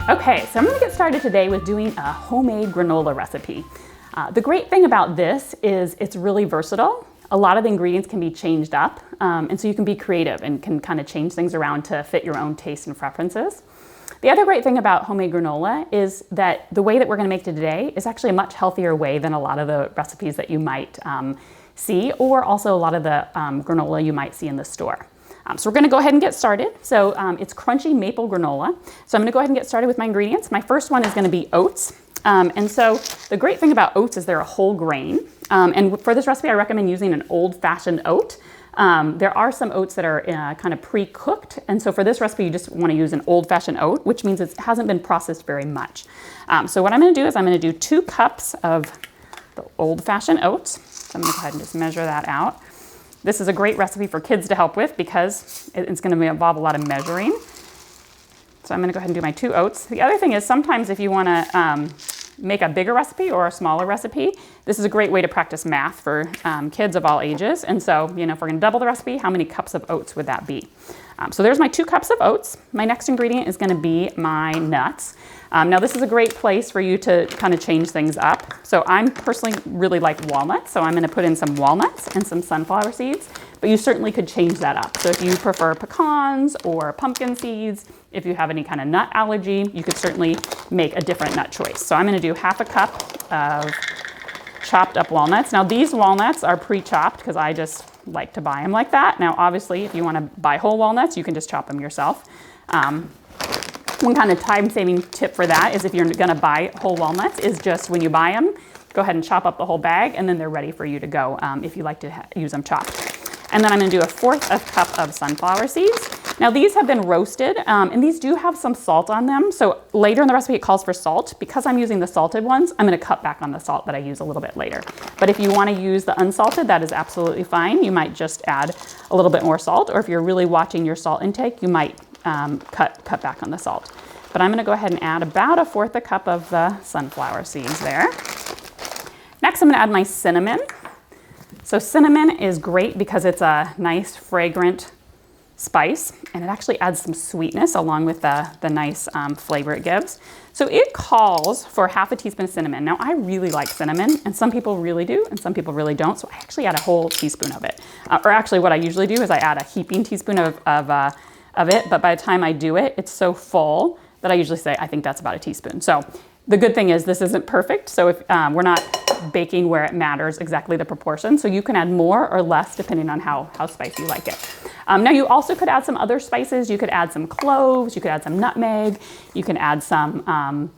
Okay, so I'm gonna get started today with doing a homemade granola recipe. The great thing about this is it's really versatile. A lot of the ingredients can be changed up, and so you can be creative and can kind of change things around to fit your own taste and preferences. The other great thing about homemade granola is that the way that we're gonna make it today is actually a much healthier way than a lot of the recipes that you might see, or also a lot of the granola you might see in the store. So we're gonna go ahead and get started. So it's crunchy maple granola. So I'm gonna go ahead and get started with my ingredients. My first one is gonna be oats. And so the great thing about oats is they're a whole grain. And for this recipe, I recommend using an old-fashioned oat. There are some oats that are kind of pre-cooked. And so for this recipe, you just wanna use an old-fashioned oat, which means it hasn't been processed very much. So what I'm gonna do is I'm gonna do 2 cups of the old-fashioned oats. So I'm gonna go ahead and just measure that out. This is a great recipe for kids to help with because it's going to involve a lot of measuring. So I'm going to go ahead and do my 2 oats. The other thing is sometimes if you want to make a bigger recipe or a smaller recipe, this is a great way to practice math for kids of all ages. And so, if we're going to double the recipe, how many cups of oats would that be? So there's my 2 cups of oats. My next ingredient is going to be my nuts. Now this is a great place for you to kind of change things up. So I'm personally really like walnuts. So I'm going to put in some walnuts and some sunflower seeds, but you certainly could change that up. So if you prefer pecans or pumpkin seeds, if you have any kind of nut allergy, you could certainly make a different nut choice. So I'm going to do half a cup of chopped up walnuts. Now these walnuts are pre-chopped because I just like to buy them like that. Now obviously if you want to buy whole walnuts, you can just chop them yourself. One kind of time-saving tip for that is if you're going to buy whole walnuts is just when you buy them, go ahead and chop up the whole bag and then they're ready for you to go if you like to use them chopped. And then I'm going to do 1/4 cup of sunflower seeds. Now these have been roasted and these do have some salt on them. So later in the recipe it calls for salt. Because I'm using the salted ones, I'm going to cut back on the salt that I use a little bit later. But if you want to use the unsalted, that is absolutely fine. You might just add a little bit more salt, or if you're really watching your salt intake, you might cut back on the salt. But I'm going to go ahead and add about 1/4 cup of the sunflower seeds there. Next I'm going to add my cinnamon. So cinnamon is great because it's a nice fragrant spice and it actually adds some sweetness along with the nice flavor it gives. So it calls for 1/2 teaspoon of cinnamon. Now I really like cinnamon and some people really do and some people really don't. So I actually add a whole teaspoon of it. Or actually what I usually do is I add a heaping teaspoon of it, but by the time I do it, it's so full that I usually say I think that's about a teaspoon. So the good thing is this isn't perfect. So if we're not baking where it matters exactly the proportion. So you can add more or less depending on how spicy you like it. Now you also could add some other spices. You could add some cloves, you could add some nutmeg, you can add some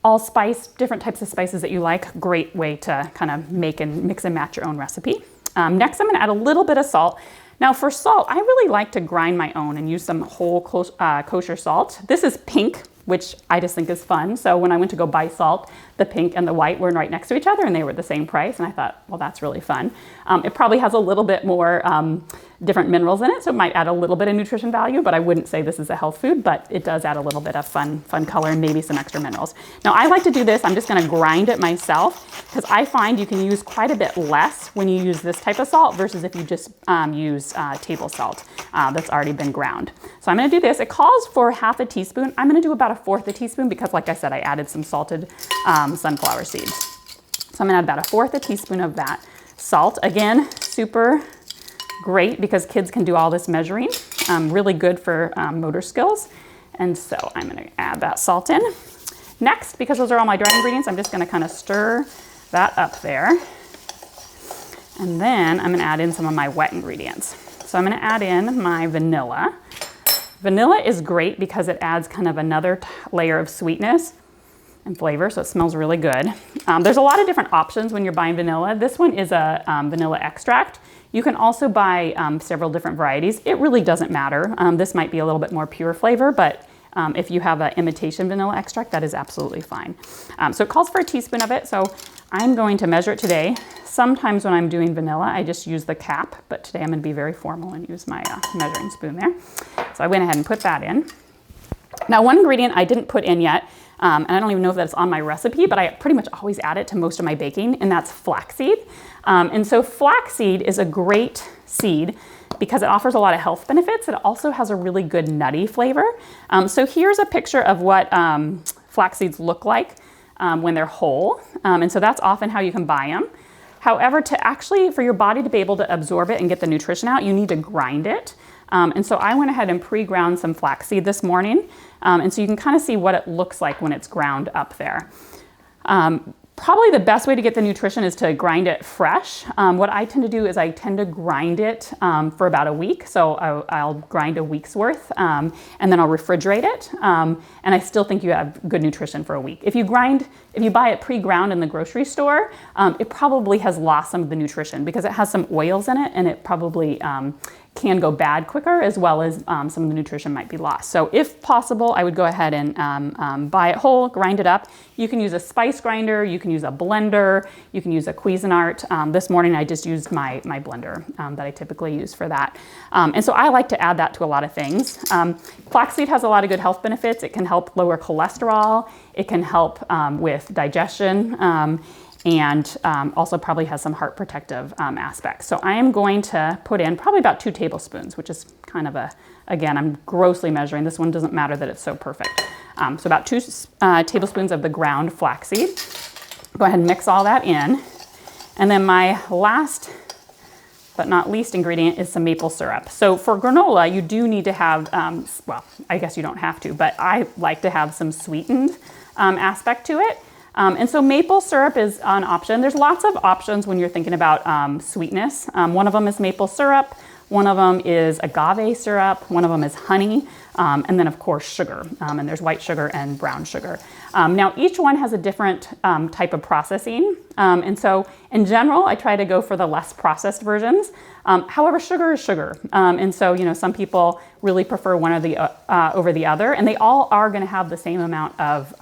allspice, different types of spices that you like. Great way to kind of make and mix and match your own recipe. Next I'm gonna add a little bit of salt. Now for salt, I really like to grind my own and use some whole kosher salt. This is pink, which I just think is fun. So when I went to go buy salt, the pink and the white were right next to each other and they were the same price. And I thought, well, that's really fun. It probably has a little bit more different minerals in it. So it might add a little bit of nutrition value, but I wouldn't say this is a health food, but it does add a little bit of fun color and maybe some extra minerals. Now I like to do this, I'm just gonna grind it myself because I find you can use quite a bit less when you use this type of salt versus if you just use table salt that's already been ground. So I'm gonna do this. It calls for 1/2 teaspoon. I'm gonna do about 1/4 teaspoon because like I said, I added some salted sunflower seeds. So I'm gonna add about 1/4 teaspoon of that salt. Again, super great because kids can do all this measuring. Really good for motor skills. And so I'm gonna add that salt in. Next, because those are all my dry ingredients, I'm just gonna kind of stir that up there. And then I'm gonna add in some of my wet ingredients. So I'm gonna add in my vanilla. Vanilla is great because it adds kind of another layer of sweetness and flavor, so it smells really good. There's a lot of different options when you're buying vanilla. This one is a vanilla extract. You can also buy several different varieties. It really doesn't matter. This might be a little bit more pure flavor, but if you have an imitation vanilla extract, that is absolutely fine. So it calls for a teaspoon of it, so I'm going to measure it today. Sometimes when I'm doing vanilla, I just use the cap, but today I'm gonna be very formal and use my measuring spoon there. So I went ahead and put that in. Now one ingredient I didn't put in yet, and I don't even know if that's on my recipe, but I pretty much always add it to most of my baking, and that's flaxseed. And so flaxseed is a great seed because it offers a lot of health benefits, it also has a really good nutty flavor. So here's a picture of what flax seeds look like when they're whole. And so that's often how you can buy them. However, for your body to be able to absorb it and get the nutrition out, you need to grind it. And so I went ahead and pre-ground some flaxseed this morning. And so you can kind of see what it looks like when it's ground up there. Probably the best way to get the nutrition is to grind it fresh. What I tend to do is I tend to grind it for about a week. So I'll grind a week's worth and then I'll refrigerate it. And I still think you have good nutrition for a week. If you buy it pre-ground in the grocery store, it probably has lost some of the nutrition because it has some oils in it and it probably can go bad quicker, as well as some of the nutrition might be lost. So if possible, I would go ahead and buy it whole, grind it up. You can use a spice grinder, you can use a blender, you can use a Cuisinart. This morning I just used my blender that I typically use for that. And so I like to add that to a lot of things. Flaxseed has a lot of good health benefits. It can help lower cholesterol. It can help with digestion. And also probably has some heart protective aspects. So I am going to put in probably about 2 tablespoons, which is kind of again, I'm grossly measuring. This one doesn't matter that it's so perfect. So about 2 tablespoons of the ground flaxseed. Go ahead and mix all that in. And then my last but not least ingredient is some maple syrup. So for granola, you do need to have, well, I guess you don't have to, but I like to have some sweetened aspect to it. And so maple syrup is an option. There's lots of options when you're thinking about sweetness. One of them is maple syrup. One of them is agave syrup. One of them is honey. And then of course sugar. And there's white sugar and brown sugar. Now each one has a different type of processing. And so in general, I try to go for the less processed versions. However, sugar is sugar. And so, some people really prefer one or the over the other, and they all are going to have the same amount of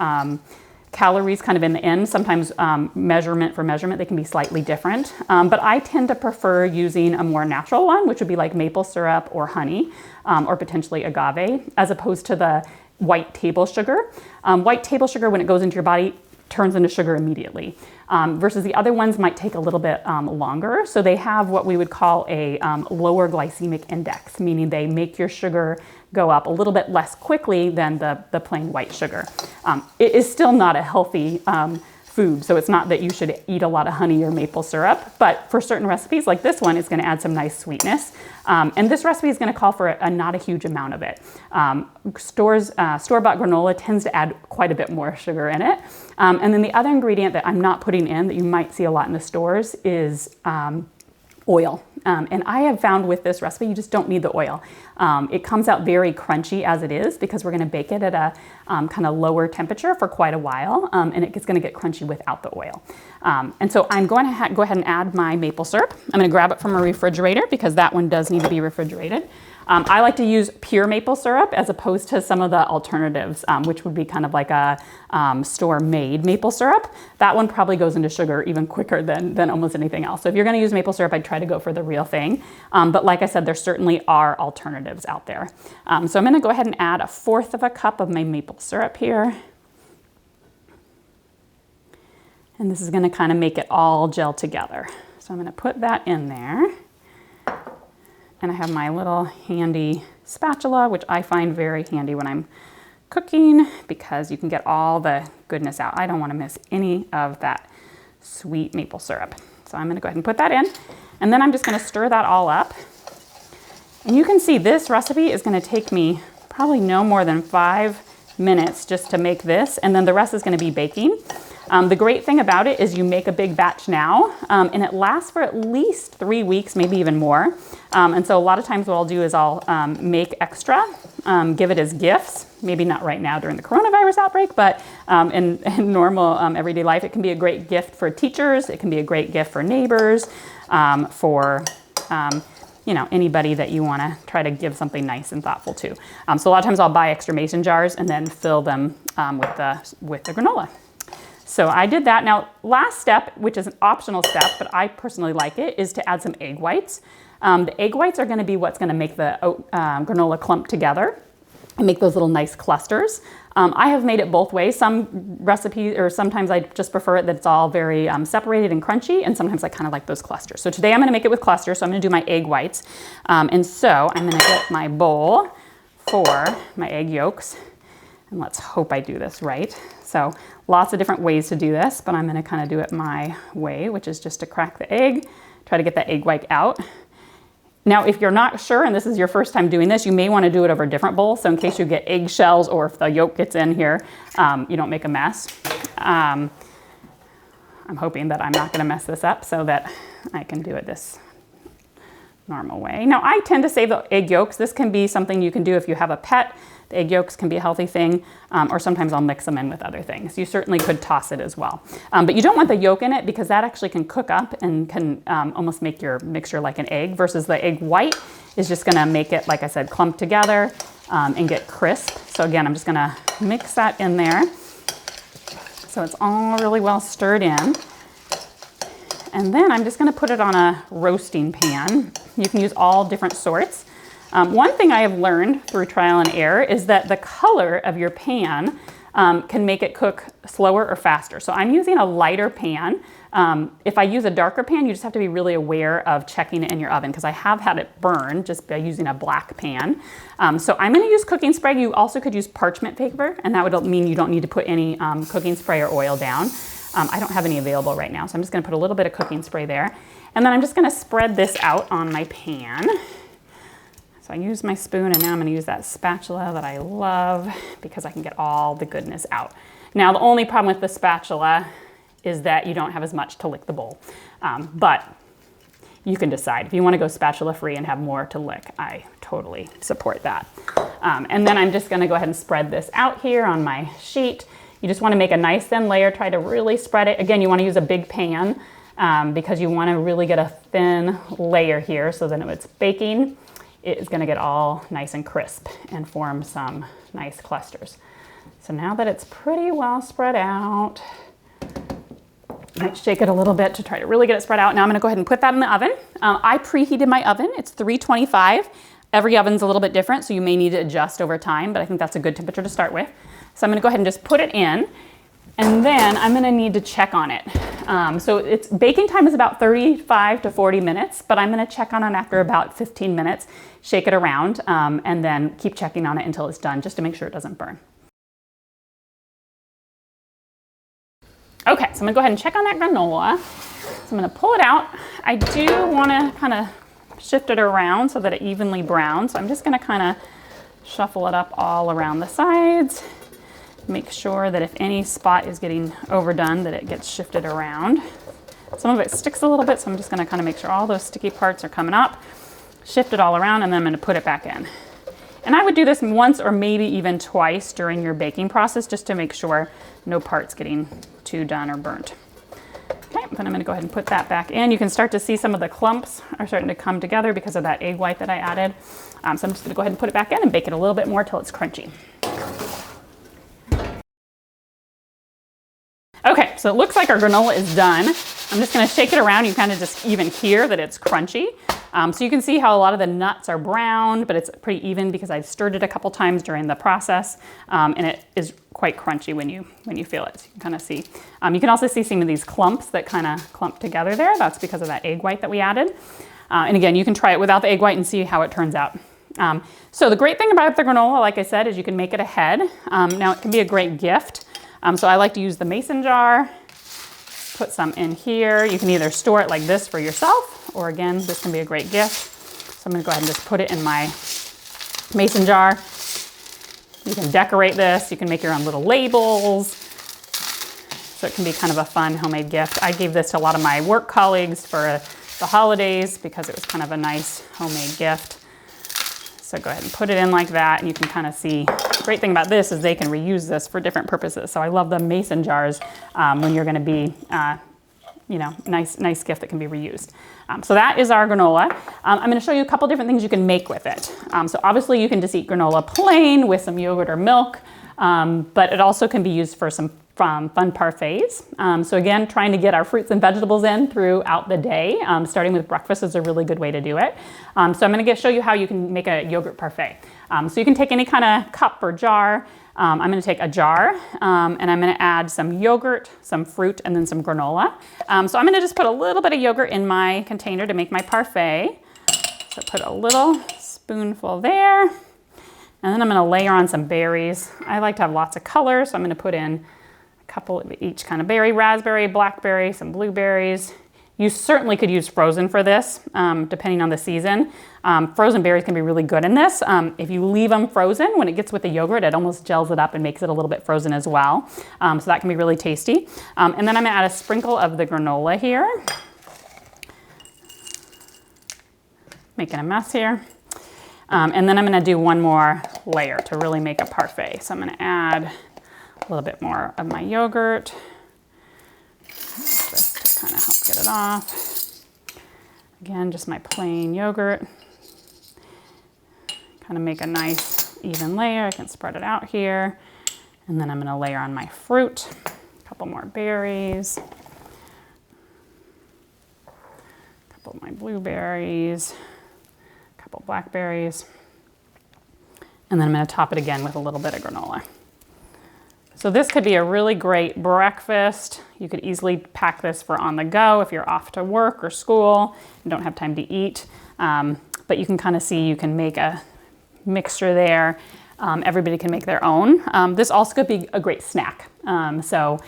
calories kind of in the end. Sometimes measurement for measurement, they can be slightly different. But I tend to prefer using a more natural one, which would be like maple syrup or honey, or potentially agave, as opposed to the white table sugar. White table sugar, when it goes into your body, turns into sugar immediately, versus the other ones might take a little bit longer. So they have what we would call a lower glycemic index, meaning they make your sugar go up a little bit less quickly than the plain white sugar. It is still not a healthy food, so it's not that you should eat a lot of honey or maple syrup, but for certain recipes like this one, it's going to add some nice sweetness. And this recipe is going to call for not a huge amount of it. Store-bought granola tends to add quite a bit more sugar in it. And then the other ingredient that I'm not putting in that you might see a lot in the stores is oil. And I have found with this recipe, you just don't need the oil. It comes out very crunchy as it is because we're going to bake it at a kind of lower temperature for quite a while, and it's going to get crunchy without the oil. And so I'm going to go ahead and add my maple syrup. I'm going to grab it from a refrigerator because that one does need to be refrigerated. I like to use pure maple syrup as opposed to some of the alternatives, which would be kind of like a store-made maple syrup. That one probably goes into sugar even quicker than almost anything else. So if you're going to use maple syrup, I'd try to go for the real thing. But like I said, there certainly are alternatives out there. So I'm going to go ahead and add 1/4 cup of my maple syrup here. And this is going to kind of make it all gel together. So I'm going to put that in there. And I have my little handy spatula, which I find very handy when I'm cooking because you can get all the goodness out. I don't want to miss any of that sweet maple syrup. So I'm going to go ahead and put that in. And then I'm just going to stir that all up. And you can see this recipe is going to take me probably no more than 5 minutes just to make this. And then the rest is going to be baking. The great thing about it is you make a big batch now, and it lasts for at least 3 weeks, maybe even more. And so a lot of times what I'll do is I'll make extra, give it as gifts. Maybe not right now during the coronavirus outbreak, but in normal everyday life, it can be a great gift for teachers. It can be a great gift for neighbors, for anybody that you want to try to give something nice and thoughtful to. So a lot of times I'll buy extra mason jars and then fill them with the granola. So I did that. Now, last step, which is an optional step, but I personally like it, is to add some egg whites. The egg whites are going to be what's going to make the granola clump together and make those little nice clusters. I have made it both ways. Some recipes, or sometimes I just prefer it that it's all very separated and crunchy, and sometimes I kind of like those clusters. So today I'm gonna make it with clusters, so I'm gonna do my egg whites. And so I'm gonna get my bowl for my egg yolks, and let's hope I do this right. So lots of different ways to do this, but I'm gonna kind of do it my way, which is just to crack the egg, try to get that egg white out. Now, if you're not sure, and this is your first time doing this, you may want to do it over a different bowl. So in case you get eggshells or if the yolk gets in here, you don't make a mess. I'm hoping that I'm not going to mess this up so that I can do it this normal way. Now, I tend to save the egg yolks. This can be something you can do if you have a pet. The egg yolks can be a healthy thing, or sometimes I'll mix them in with other things. You certainly could toss it as well. But you don't want the yolk in it because that actually can cook up and can almost make your mixture like an egg, versus the egg white is just gonna make it, like I said, clump together and get crisp. So again, I'm just gonna mix that in there so it's all really well stirred in. And then I'm just gonna put it on a roasting pan. You can use all different sorts. One thing I have learned through trial and error is that the color of your pan can make it cook slower or faster. So I'm using a lighter pan. If I use a darker pan, you just have to be really aware of checking it in your oven, because I have had it burn just by using a black pan. So I'm gonna use cooking spray. You also could use parchment paper, and that would mean you don't need to put any cooking spray or oil down. I don't have any available right now, so I'm just gonna put a little bit of cooking spray there. And then I'm just gonna spread this out on my pan. So I use my spoon, and now I'm gonna use that spatula that I love because I can get all the goodness out. Now, the only problem with the spatula is that you don't have as much to lick the bowl. But you can decide. If you wanna go spatula free and have more to lick, I totally support that. And then I'm just gonna go ahead and spread this out here on my sheet. You just wanna make a nice thin layer, try to really spread it. Again, you wanna use a big pan because you wanna really get a thin layer here so that when it's baking, it is gonna get all nice and crisp and form some nice clusters. So now that it's pretty well spread out, I might shake it a little bit to try to really get it spread out. Now I'm gonna go ahead and put that in the oven. I preheated my oven. It's 325. Every oven's a little bit different, so you may need to adjust over time, but I think that's a good temperature to start with. So I'm gonna go ahead and just put it in, and then I'm gonna need to check on it. So its baking time is about 35 to 40 minutes, but I'm gonna check on it after about 15 minutes, shake it around, and then keep checking on it until it's done, just to make sure it doesn't burn. Okay, so I'm gonna go ahead and check on that granola. So I'm gonna pull it out. I do wanna kind of shift it around so that it evenly browns. So I'm just gonna kind of shuffle it up all around the sides. Make sure that if any spot is getting overdone, that it gets shifted around. Some of it sticks a little bit, so I'm just gonna kind of make sure all those sticky parts are coming up, shift it all around, and then I'm gonna put it back in. And I would do this once or maybe even twice during your baking process, just to make sure no parts getting too done or burnt. Okay, then I'm gonna go ahead and put that back in. You can start to see some of the clumps are starting to come together because of that egg white that I added. So I'm just gonna go ahead and put it back in and bake it a little bit more till it's crunchy. Okay, so it looks like our granola is done. I'm just gonna shake it around. You kind of just even hear that it's crunchy. So you can see how a lot of the nuts are brown, but it's pretty even because I've stirred it a couple times during the process, and it is quite crunchy when you feel it. So you can kind of see. You can also see some of these clumps that kind of clump together there. That's because of that egg white that we added. And again, you can try it without the egg white and see how it turns out. So the great thing about the granola, like I said, is you can make it ahead. Now it can be a great gift. So I like to use the mason jar, put some in here. You can either store it like this for yourself, or again, this can be a great gift. So I'm gonna go ahead and just put it in my mason jar. You can decorate this, you can make your own little labels. So it can be kind of a fun homemade gift. I gave this to a lot of my work colleagues for the holidays because it was kind of a nice homemade gift. So go ahead and put it in like that, and you can kind of see. The great thing about this is they can reuse this for different purposes. So I love the mason jars when you're gonna be, you know, nice gift that can be reused. So that is our granola. I'm gonna show you a couple different things you can make with it. So obviously you can just eat granola plain with some yogurt or milk, but it also can be used for some fun parfaits. So again, trying to get our fruits and vegetables in throughout the day, starting with breakfast is a really good way to do it. So I'm gonna show you how you can make a yogurt parfait. So you can take any kind of cup or jar. I'm going to take a jar and I'm going to add some yogurt, some fruit, and then some granola. So I'm going to just put a little bit of yogurt in my container to make my parfait. So put a little spoonful there. And then I'm going to layer on some berries. I like to have lots of color, so I'm going to put in a couple of each kind of berry, raspberry, blackberry, some blueberries. You certainly could use frozen for this, depending on the season. Frozen berries can be really good in this. If you leave them frozen, when it gets with the yogurt, it almost gels it up and makes it a little bit frozen as well. So that can be really tasty. And then I'm gonna add a sprinkle of the granola here. Making a mess here. And then I'm gonna do one more layer to really make a parfait. So I'm gonna add a little bit more of my yogurt. Just to kind of help get it off. Again, just my plain yogurt. Kind of make a nice even layer. I can spread it out here. And then I'm gonna layer on my fruit. A couple more berries. A couple of my blueberries. A couple blackberries. And then I'm gonna top it again with a little bit of granola. So this could be a really great breakfast. You could easily pack this for on the go if you're off to work or school and don't have time to eat. But you can kind of see you can make a mixture there. Everybody can make their own. This also could be a great snack. So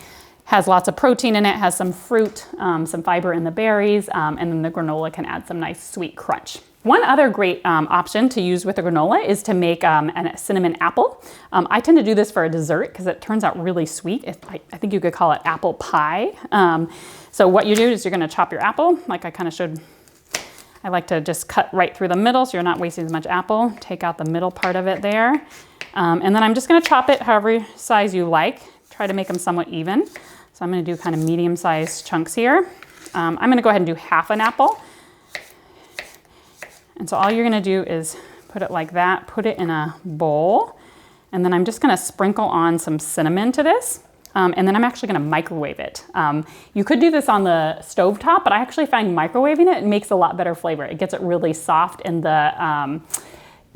has lots of protein in it, has some fruit, some fiber in the berries, and then the granola can add some nice sweet crunch. One other great option to use with the granola is to make a cinnamon apple. I tend to do this for a dessert because it turns out really sweet. I think you could call it apple pie. So what you do is you're gonna chop your apple, like I kind of showed. I like to just cut right through the middle so you're not wasting as much apple. Take out the middle part of it there. And then I'm just gonna chop it however size you like. Try to make them somewhat even. So I'm gonna do kind of medium-sized chunks here. I'm gonna go ahead and do half an apple. And so all you're gonna do is put it like that, put it in a bowl, and then I'm just gonna sprinkle on some cinnamon to this, and then I'm actually gonna microwave it. You could do this on the stovetop, but I actually find microwaving it makes a lot better flavor. It gets it really soft and the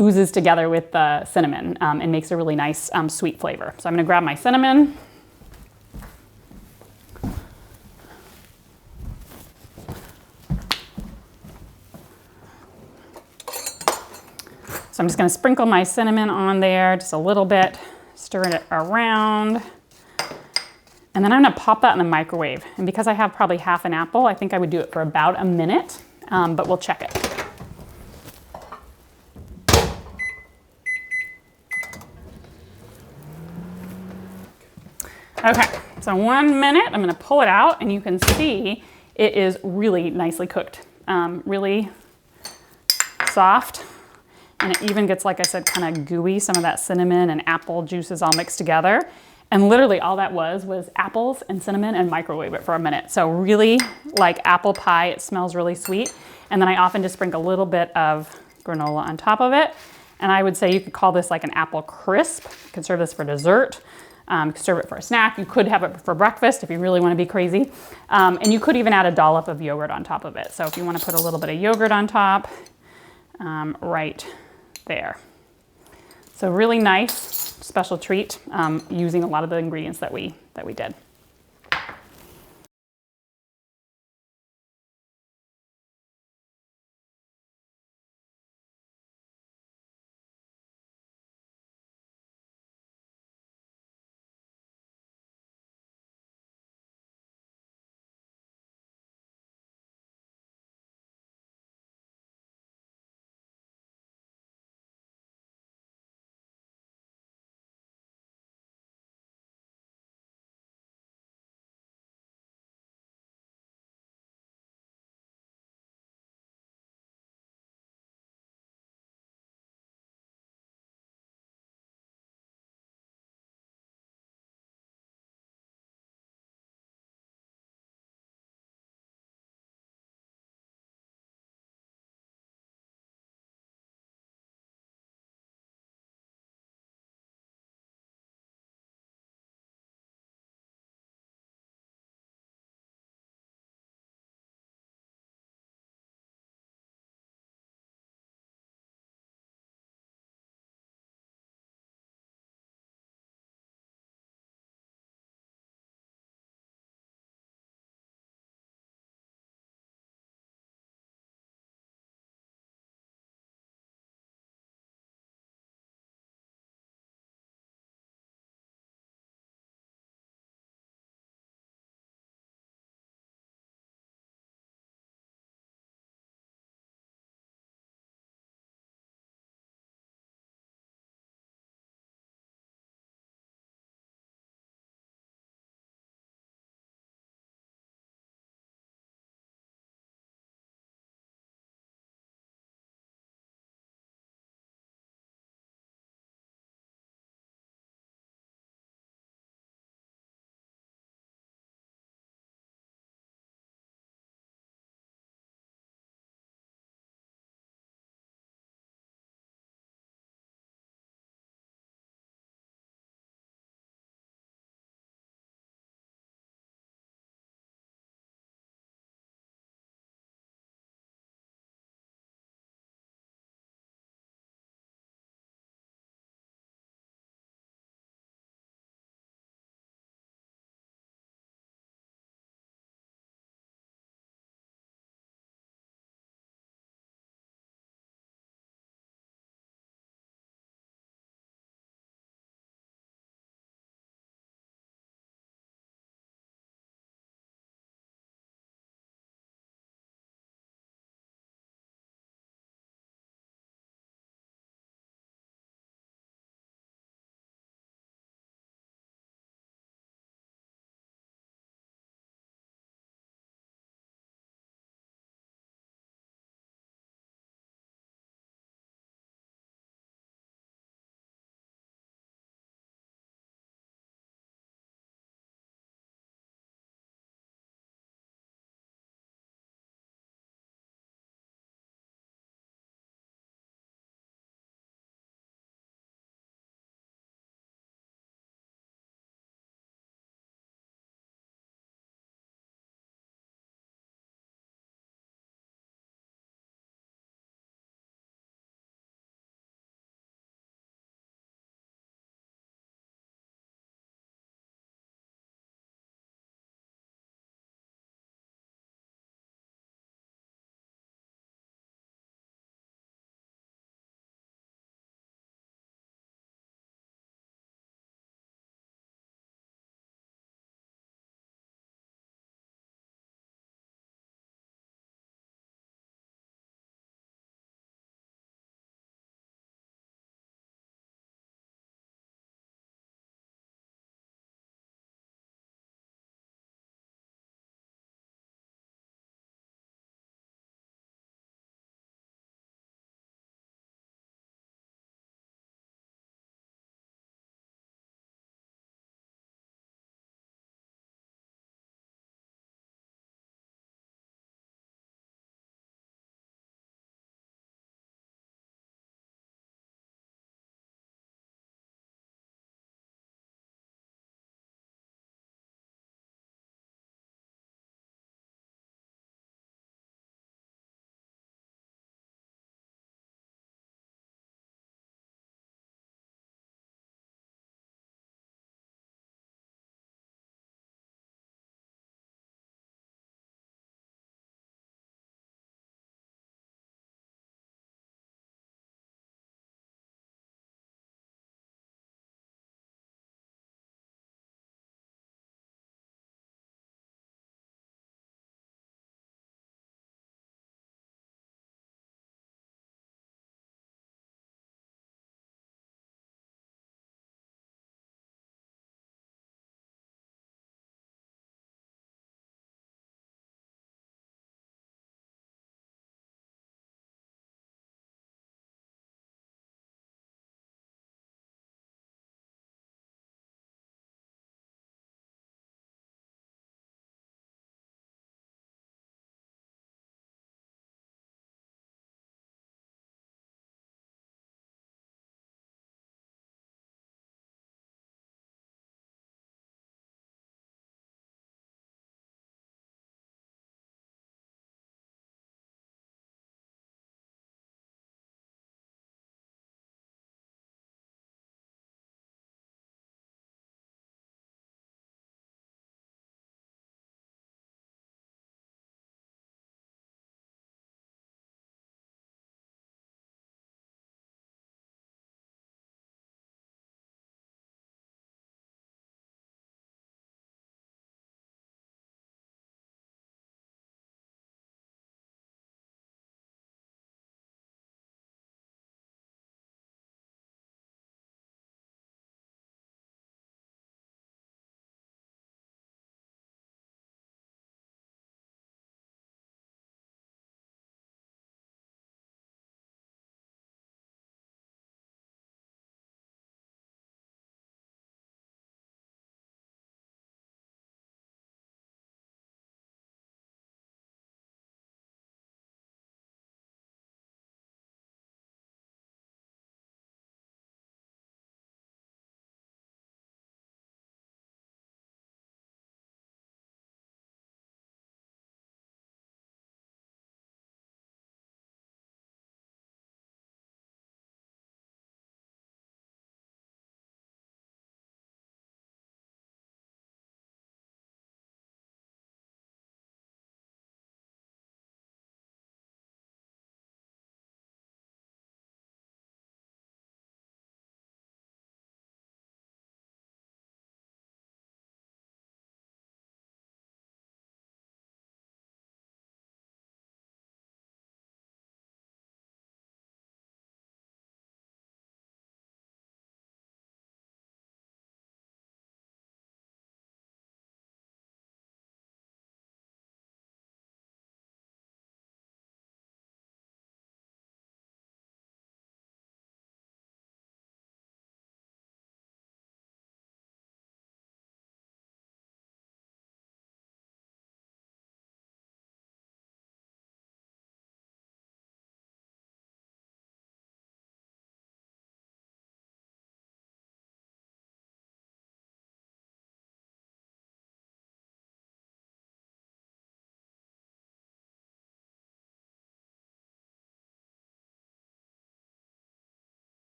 oozes together with the cinnamon and makes a really nice sweet flavor. So I'm gonna grab my cinnamon. So I'm just gonna sprinkle my cinnamon on there, just a little bit, stir it around. And then I'm gonna pop that in the microwave. And because I have probably half an apple, I think I would do it for about a minute, but we'll check it. Okay, so 1 minute, I'm gonna pull it out and you can see it is really nicely cooked. Really soft. And it even gets, like I said, kind of gooey, some of that cinnamon and apple juices all mixed together. And literally all that was apples and cinnamon and microwave it for a minute. So really like apple pie, it smells really sweet. And then I often just sprinkle a little bit of granola on top of it. And I would say you could call this like an apple crisp. You could serve this for dessert. You could serve it for a snack. You could have it for breakfast if you really want to be crazy. And you could even add a dollop of yogurt on top of it. So if you want to put a little bit of yogurt on top, right there. So really nice special treat using a lot of the ingredients that we did.